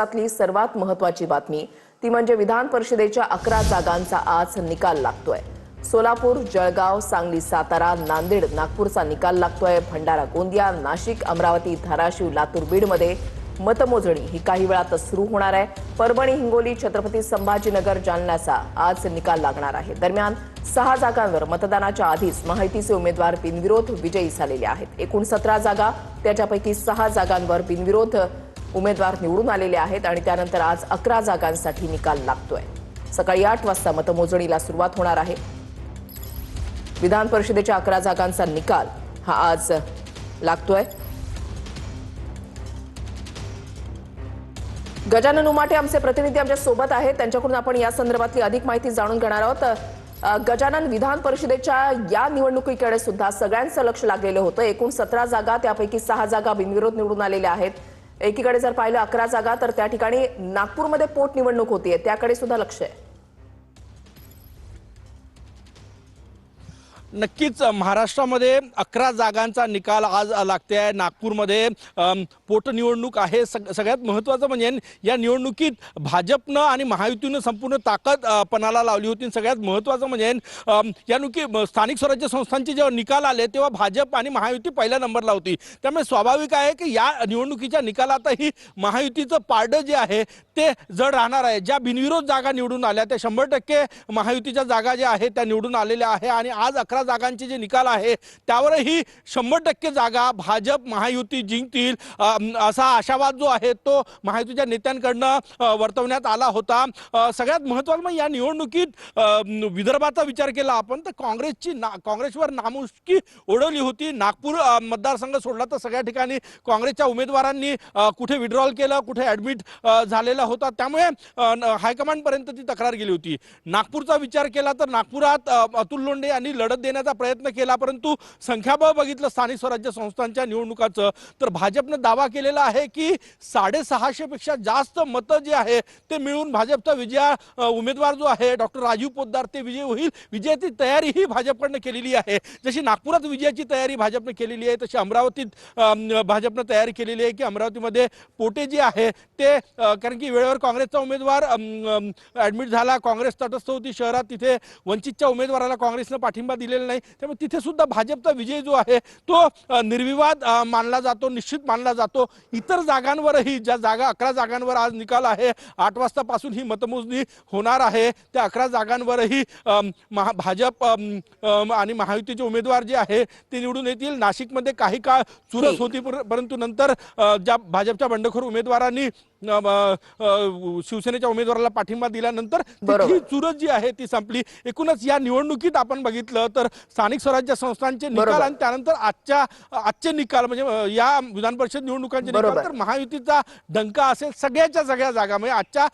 त्यातली सर्वात महत्त्वाची बातमी ती म्हणजे विधान परिषदेच्या 11 जागांचा आज निकाल लागतोय। सोलापूर, जळगाव, सांगली, सातारा, नांदेड, नागपूरचा निकाल लागतोय। भंडारा, गोंदिया, नाशिक, अमरावती, धाराशिव, लातूर, बीडमध्ये मतमोजणी ही काही वेळातच सुरू होणार आहे। परभणी, हिंगोली, छत्रपती संभाजीनगर, जालन्याचा आज निकाल लागणार आहे। दरम्यान 6 जागांवर मतदानाच्या आधीच महायुतीचे उमेदवार बिनविरोध विजयी झालेले आहेत। एकूण 17 जागा, त्याच्यापैकी 6 जागांवर बिनविरोध उमेदवार निवडून आलेले आहेत आणि त्यानंतर आज 11 जागांसाठी निकाल लागतोय। सकाळी 8 वाजता मतमोजणीला सुरुवात होणार आहे। विधान परिषदेच्या 11 जागांचा निकाल हा आज लागतोय। गजानन उमाटे आमचे प्रतिनिधी आमच्या सोबत आहेत, त्यांच्याकडून आपण या संदर्भातली अधिक माहिती जाणून घेणार आहोत। गजानन, विधान परिषदेच्या या निवडणुकीकडे सुद्धा सगळ्यांचं लक्ष लागलेलं होतं। एकूण 17 जागा, त्यापैकी 6 जागा बिनविरोध निवडून आलेल्या आहेत। एकीकडे जर पाहिलं 11 जागा, तर त्या ठिकाणी नागपूरमध्ये पोटनिवडणूक होतीये, त्याकडे सुद्धा लक्ष आहे। नक्कीच महाराष्ट्रामध्ये 11 जागांचा निकाल आज लागते आहे। नागपूरमध्ये पोटनिवडणूक आहे। सगळ्यात महत्त्वाचं म्हणजे या निवडणुकीत भाजपनं आणि महायुतीनं संपूर्ण ताकद पणाला लावली होती। सगळ्यात महत्त्वाचं म्हणजे या स्थानिक स्वराज्य संस्थांचे जेव्हा निकाल आले तेव्हा भाजप आणि महायुती पहिल्या नंबरला होती। त्यामुळे स्वाभाविक आहे की या निवडणुकीच्या निकालातही महायुतीचं पारडं जे आहे ते जड राहणार आहे। ज्या बिनविरोध जागा निवडून आल्या त्या 100% महायुतीच्या जागा ज्या आहेत त्या निवडून आलेल्या आहे आणि आज 11 जागांचे जे निकाल आहे त्यावरही 100% जागा भाजप महायुती जिंकतील असा आशावाद जो आहे तो महायुतीच्या नेत्यांकडनं वर्तवण्यात आला होता। सगळ्यात महत्त्वाचं म्हणजे या निवडणुकीत विदर्भाचा विचार केला आपण तर काँग्रेसवर नामुष्की ओढवली होती। नागपूर मतदारसंघ सोडला तर सगळ्या ठिकाणी काँग्रेसच्या उमेदवारांनी कुठे विड्रॉल केलं, कुठे ॲडमिट झालेला होता। त्यामुळे हायकमांड पर्यंत ती तक्रार गेली होती। नागपूरचा विचार केला तर नागपुरात अतुल लोंढे यांनी लढत देण्याचा प्रयत्न केला, परंतु संख्याबळ बघितलं स्थानिक स्वराज्य संस्थांच्या निवडणुकाचं तर भाजपनं दावा केलेला आहे की 650 पेक्षा जास्त मतं जे आहे ते मिळून भाजपचा उमेदवार जो आहे डॉक्टर राजीव पोद्दार ते विजयी होईल। विजयाची तयारी ही भाजपकडनं केलेली आहे। जशी नागपुरात विजयाची तयारी भाजपनं केलेली आहे तशी अमरावतीत भाजपनं तयारी केलेली आहे की अमरावतीमध्ये पोटे जे आहे ते कारण की वेळेवर काँग्रेसचा उमेदवार ॲडमिट झाला, काँग्रेस तटस्थ होती शहरात, तिथे वंचितच्या उमेदवाराला काँग्रेसनं पाठिंबा दिलेला नाही। त्यामुळे तिथे सुद्धा भाजपचा विजय जो आहे तो निर्विवाद मानला जातो, निश्चित मानला जातो। इतर जागांवरही ज्या जागा 11 जागांवर आज निकाल आहे 8 वाजतापासून ही मतमोजणी होणार आहे। त्या 11 जागांवरही भाजप आणि महायुतीचे उमेदवार जे आहे ते निवडून येतील। नाशिकमध्ये काही काळ चुरस होती परंतु नंतर ज्या भाजपच्या बंडखोर उमेदवारांनी शिवसेनेच्या उमेदवाराला पाठिंबा दिल्यानंतर ही चुरस जी आहे ती संपली। एकूणच या निवडणुकीत आपण बघितलं तर स्थानिक स्वराज्य संस्थांचे निकाल आणि त्यानंतर आजचे निकाल म्हणजे या विधान परिषद निवडणुकांचे निकाल तर महायुतीचा डंका असेल सगळ्याच्या सगळ्या जागा म्हणजे आजच्या।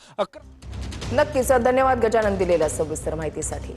नक्कीच धन्यवाद गजानन दिलेल्या सविस्तर माहितीसाठी।